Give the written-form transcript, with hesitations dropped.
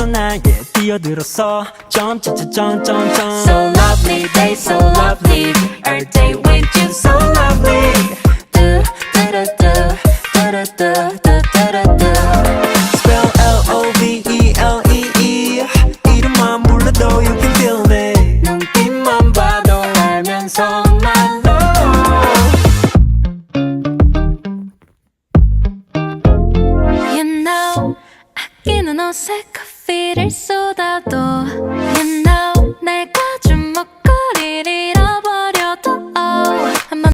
나에게 뛰어들었어 점점점점점 So lovely day, so lovely. Our day with you, so lovely. Do do do do do do do do do. Spell L-O-V-E-L-E-E 이름만 불러도 you can feel it 눈빛만 봐도 알면서 말로 You know, 아끼는 옷에 커피를 쏟아도 You know